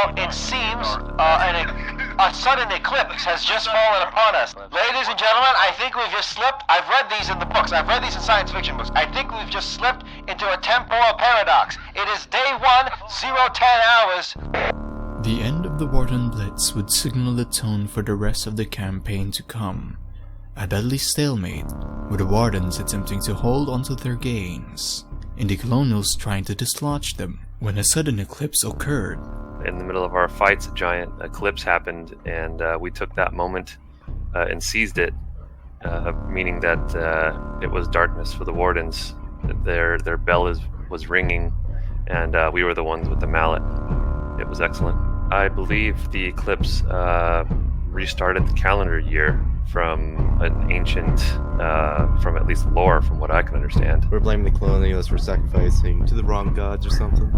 Well, it seems a sudden eclipse has just fallen upon us. Ladies and gentlemen, I think we've just slipped. I've read these in the books. I've read these in science fiction books. I think we've just slipped into a temporal paradox. It is day 1, 0:10 hours. The end of the Warden Blitz would signal the tone for the rest of the campaign to come. A deadly stalemate, with the Wardens attempting to hold onto their gains, and the Colonials trying to dislodge them, when a sudden eclipse occurred. In the middle of our fights, a giant eclipse happened, and we took that moment and seized it, meaning that it was darkness for the Wardens. Their bell was ringing, and we were the ones with the mallet. It was excellent. I believe the eclipse restarted the calendar year from an ancient, from at least lore, from what I can understand. We're blaming the Colonials for sacrificing to the wrong gods or something.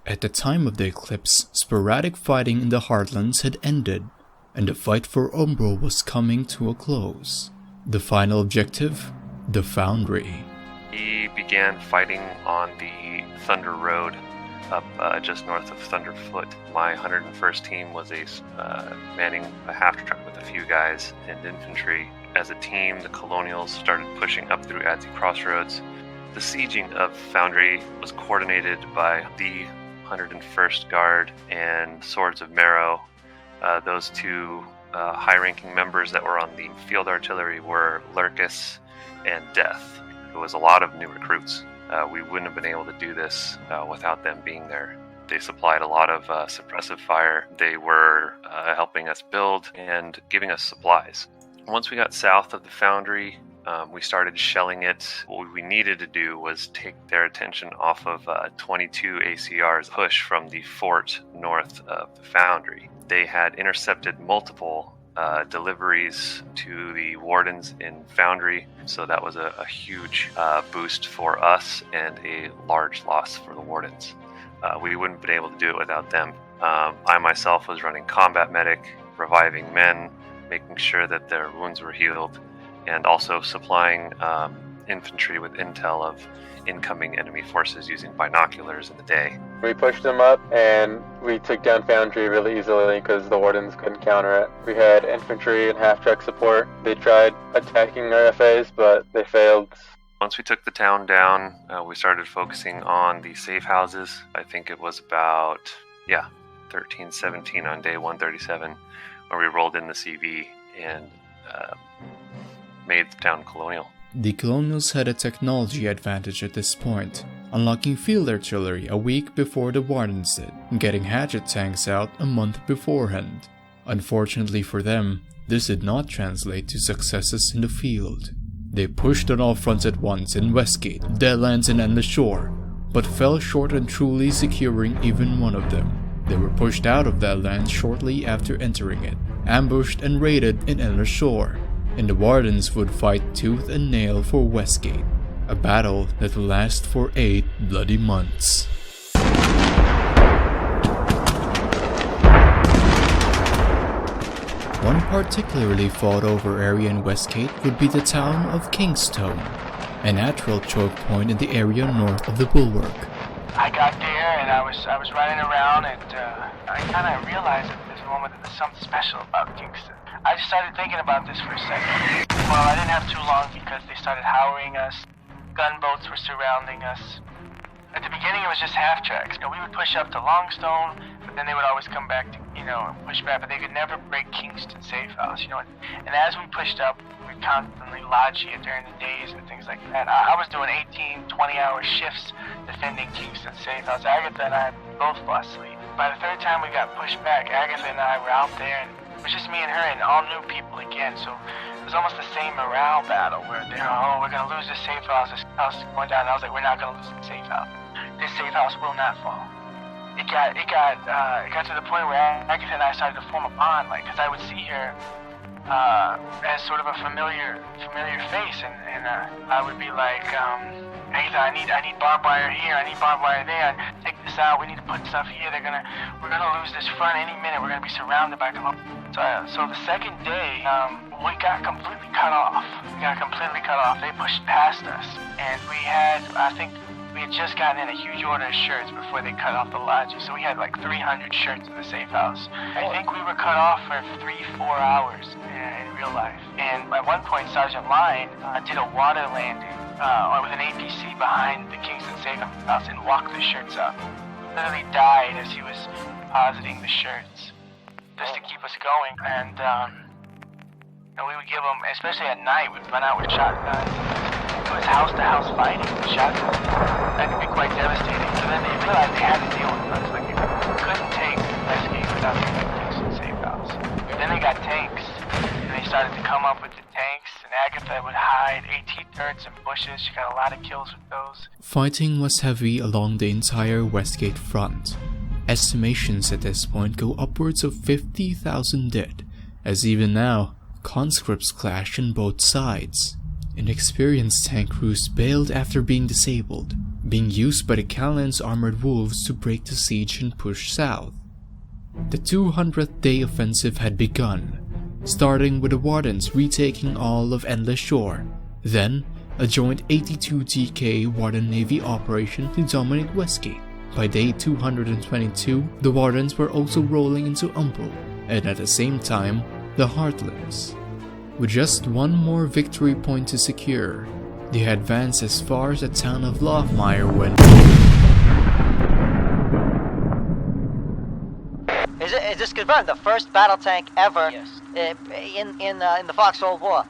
At the time of the eclipse, sporadic fighting in the Heartlands had ended, and the fight for Umbro was coming to a close. The final objective? The Foundry. We began fighting on the Thunder Road, up just north of Thunderfoot. My 101st team was manning a half-truck with a few guys and infantry. As a team, the Colonials started pushing up through Adzi Crossroads. The sieging of Foundry was coordinated by the 101st Guard and Swords of Marrow. Those two high-ranking members that were on the field artillery were Lurkus and Death. It was a lot of new recruits. We wouldn't have been able to do this without them being there. They supplied a lot of suppressive fire. They were helping us build and giving us supplies. Once we got south of the Foundry, we started shelling it. What we needed to do was take their attention off of 22 ACR's push from the fort north of the Foundry. They had intercepted multiple deliveries to the Wardens in Foundry, so that was a huge boost for us and a large loss for the Wardens. We wouldn't have been able to do it without them. I myself was running combat medic, reviving men, making sure that their wounds were healed, and also supplying infantry with intel of incoming enemy forces using binoculars in the day. We pushed them up and we took down Foundry really easily because the Wardens couldn't counter it. We had infantry and half-truck support. They tried attacking our FAs, but they failed. Once we took the town down, we started focusing on the safe houses. I think it was about, 13-17 on day 137, where we rolled in the CV and made the town colonial. The Colonials had a technology advantage at this point, unlocking field artillery a week before the Wardens did, and getting hatchet tanks out a month beforehand. Unfortunately for them, this did not translate to successes in the field. They pushed on all fronts at once in Westgate, Deadlands and Endless Shore, but fell short on truly securing even one of them. They were pushed out of Deadlands shortly after entering it, ambushed and raided in Endless Shore, and the Wardens would fight tooth and nail for Westgate, a battle that will last for 8 bloody months. One particularly fought-over area in Westgate would be the town of Kingstone, a natural choke point in the area north of the Bulwark. I got there and I was running around and I kind of realized at this moment that there's something special about Kingston. I just started thinking about this for a second. Well, I didn't have too long because they started howering us. Gunboats were surrounding us. At the beginning, it was just half-tracks. We would push up to Longstone, but then they would always come back to, push back, but they could never break Kingston Safe House, And as we pushed up, we'd constantly lodge here during the days and things like that. I was doing 18, 20-hour shifts defending Kingston Safe House. Agatha and I both lost sleep. By the third time we got pushed back, Agatha and I were out there, and it was just me and her and all new people again, so it was almost the same morale battle where they're, we're going to lose this safe house, this house is going down. And I was like, we're not going to lose the safe house. This safe house will not fall. It got to the point where Agatha and I started to form a bond, because I would see her as sort of a familiar face, and I would be like, Aether, I need barbed wire here, I need barbed wire there. Take this out. We need to put stuff here. We're gonna lose this front any minute. We're gonna be surrounded by Colonial. So the second day, we got completely cut off. They pushed past us, and I think we had just gotten in a huge order of shirts before they cut off the lodges. So we had like 300 shirts in the safe house. I think we were cut off for 3-4 hours in real life. And at one point, Sergeant Line did a water landing with an APC behind the Kingston safe house and walked the shirts up. Literally died as he was depositing the shirts, just to keep us going. And we would give them, especially at night, we'd run out with shotguns. It was house-to-house fighting with shotguns. That could be quite devastating. So then they realized they had to deal with us. Like, they couldn't take Westgate without the Kingston safe house. Then they got tanks, and they started to come up with the tanks, and Agatha would hide AT turrets and bushes. She got a lot of kills with those. Fighting was heavy along the entire Westgate front. Estimations at this point go upwards of 50,000 dead, as even now, conscripts clash on both sides. Inexperienced tank crews bailed after being disabled, being used by the Callan's armored wolves to break the siege and push south. The 200th day offensive had begun, starting with the Wardens retaking all of Endless Shore, then a joint 82 Warden Navy operation to dominate Westgate. By day 222, the Wardens were also rolling into Umbral, and at the same time, the Heartlands. With just one more victory point to secure, they advanced as far as the town of Lothmire when... Is this confirmed? The first battle tank ever in the Foxhole War.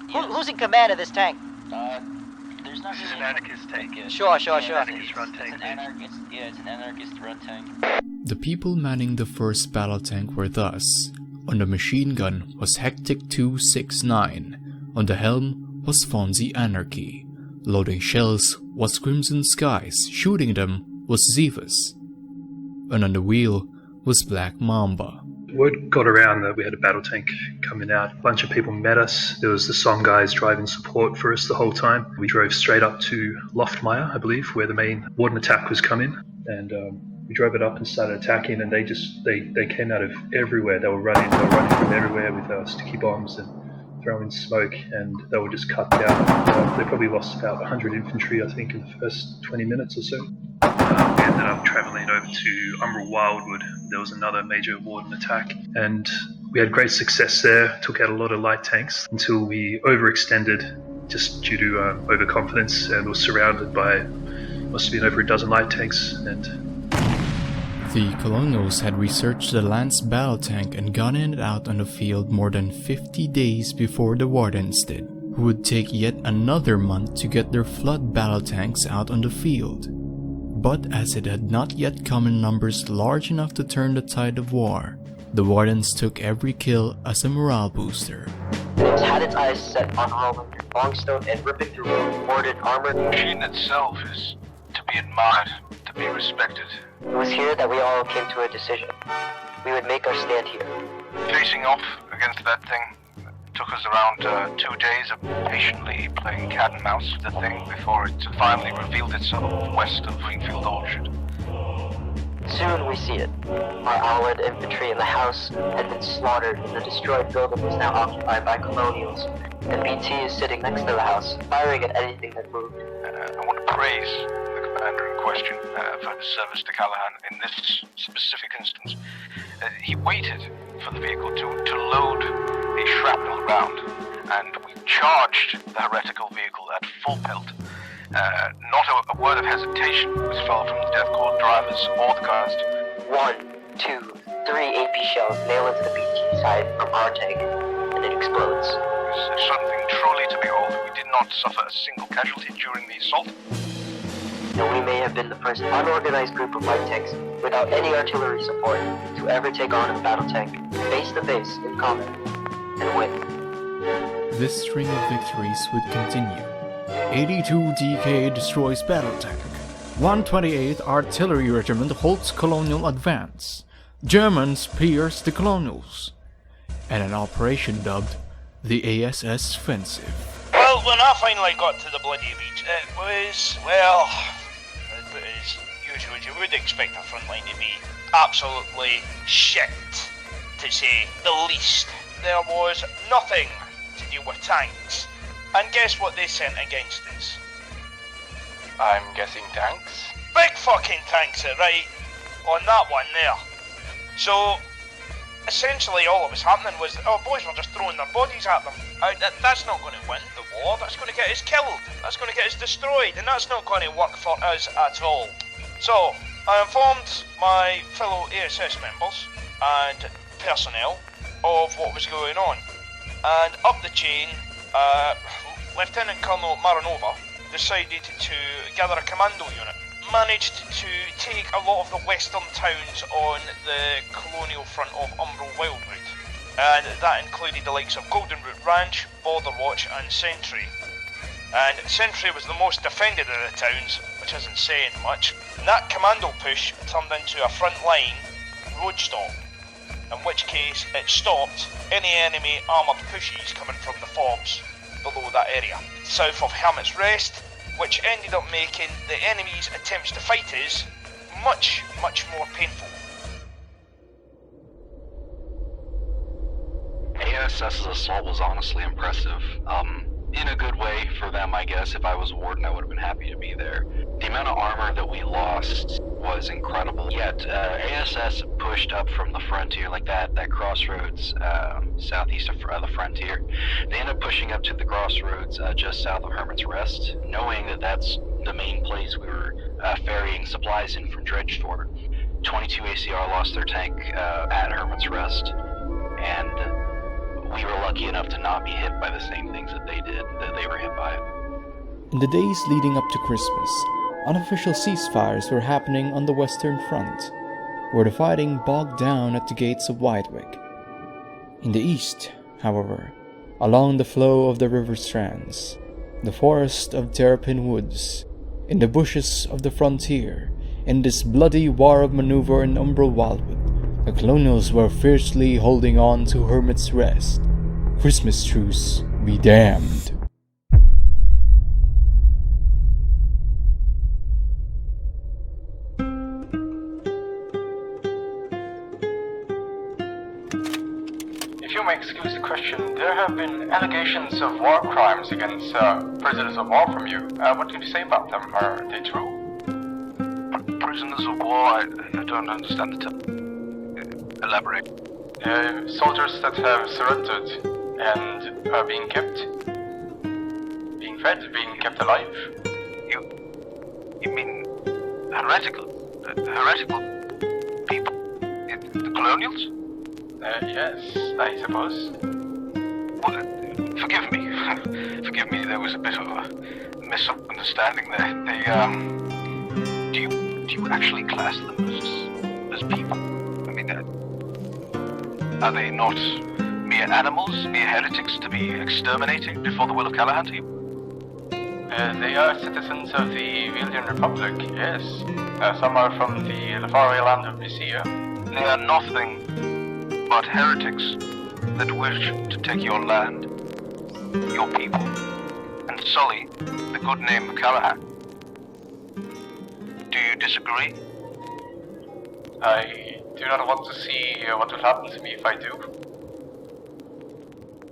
Yes. Who's in command of this tank? There's not. This is an anarchist tank. Yeah. Sure. Anarchist run tank. It's an anarchist run tank. The people manning the first battle tank were thus: on the machine gun was Hectic 269, on the helm was Fonzie Anarchy, loading shells was Crimson Skies, shooting them was Zevus, and on the wheel was Black Mamba. Word got around that we had a battle tank coming out. A bunch of people met us. There was the Song guys driving support for us the whole time. We drove straight up to Loftmire, I believe, where the main Warden attack was coming, and we drove it up and started attacking, and they came out of everywhere. They were running from everywhere with sticky bombs and throwing smoke, and they were just cut down. They probably lost about 100 infantry, I think, in the first 20 minutes or so. We ended up travelling over to Umbral Wildwood. There was another major Warden attack, and we had great success there. Took out a lot of light tanks until we overextended just due to overconfidence, and was surrounded by must have been over a dozen light tanks. And the Colonials had researched the Lance battle tank and gotten it out on the field more than 50 days before the Wardens did, who would take yet another month to get their Flood battle tanks out on the field. But as it had not yet come in numbers large enough to turn the tide of war, the Wardens took every kill as a morale booster. It had its eyes set on hauling through Longstone and ripping through boarded armor. The machine itself is to be admired, to be respected. It was here that we all came to a decision. We would make our stand here. Facing off against that thing took us around 2 days of patiently playing cat and mouse with the thing before it finally revealed itself west of Greenfield Orchard. Soon we see it. Our Allied infantry in the house had been slaughtered, and the destroyed building was now occupied by Colonials. And BT is sitting next to the house, firing at anything that moved. I want to praise the commander in question for his service to Callahan in this specific instance. He waited for the vehicle to load a shrapnel round, and we charged the heretical vehicle at full pelt. Not a word of hesitation was felt from the Death Corps drivers or the cast. 1, 2, 3 AP shells nail into the BT side from our tank, and it explodes. It was something truly to behold. We did not suffer a single casualty during the assault. And we may have been the first unorganized group of light tanks without any artillery support to ever take on a battle tank, face to face in combat, and win. This string of victories would continue. 82 DK destroys battle tank. 128th Artillery Regiment holds Colonial advance. Germans pierce the Colonials. and an operation dubbed the ASS Offensive. Well, when I finally got to the bloody beach, it was, well, as usual, as you would expect a front line to be. Absolutely shit, to say the least. There was nothing to do with tanks. And guess what they sent against us? I'm guessing tanks? Big fucking tanks, right? On that one there. So, essentially all that was happening was our boys were just throwing their bodies at them. That's not going to win the war, that's going to get us killed, that's going to get us destroyed, and that's not going to work for us at all. So, I informed my fellow ASS members and personnel of what was going on. And up the chain, Lieutenant Colonel Maranova decided to gather a commando unit. Managed to take a lot of the western towns on the colonial front of Umbral Wildwood. And that included the likes of Goldenroot Ranch, Border Watch and Sentry. And Sentry was the most defended of the towns, which isn't saying much. And that commando push turned into a front line road stop, in which case it stopped any enemy armoured pushes coming from the forbs below that area. South of Hermit's Rest, which ended up making the enemy's attempts to fight us much, much more painful. ASS's assault was honestly impressive. In a good way for them, I guess. If I was Warden, I would have been happy to be there. The amount of armor that we lost was incredible. Yet, ASS pushed up from the frontier, like that crossroads southeast of the frontier. They ended up pushing up to the crossroads just south of Hermit's Rest, knowing that that's the main place we were ferrying supplies in from Dredgeford. 22 ACR lost their tank at Hermit's Rest, and we were lucky enough to not be hit by the same things that they were hit by. In the days leading up to Christmas, unofficial ceasefires were happening on the Western Front, where the fighting bogged down at the gates of Whitewick. In the east, however, along the flow of the river strands, the forest of Terrapin Woods, in the bushes of the frontier, in this bloody war of maneuver in Umbral Wildwood, the Colonials were fiercely holding on to Hermit's Rest. Christmas truce be damned. If you may excuse the question, there have been allegations of war crimes against prisoners of war from you. What can you say about them? Are they true? Prisoners of war? I don't understand the term. Elaborate. Soldiers that have surrendered and are being kept, being fed, being kept alive. You mean heretical people? The Colonials? Yes, I suppose. Well, forgive me. Forgive me, there was a bit of a misunderstanding there. Do you actually class them as people? I mean, are they not mere animals, mere heretics to be exterminated before the will of Callahan to you? They are citizens of the Villian Republic, yes. Some are from the Lefari land of Mycia. They are nothing but heretics that wish to take your land, your people, and sully the good name of Callahan. Do you disagree? I do not want to see what will happen to me if I do.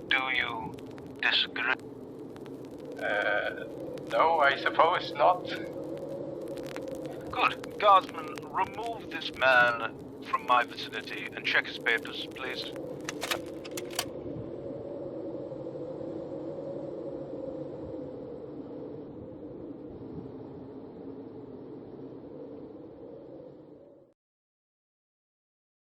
Do you disagree? No, I suppose not. Good. Guardsman, remove this man from my vicinity and check his papers, please.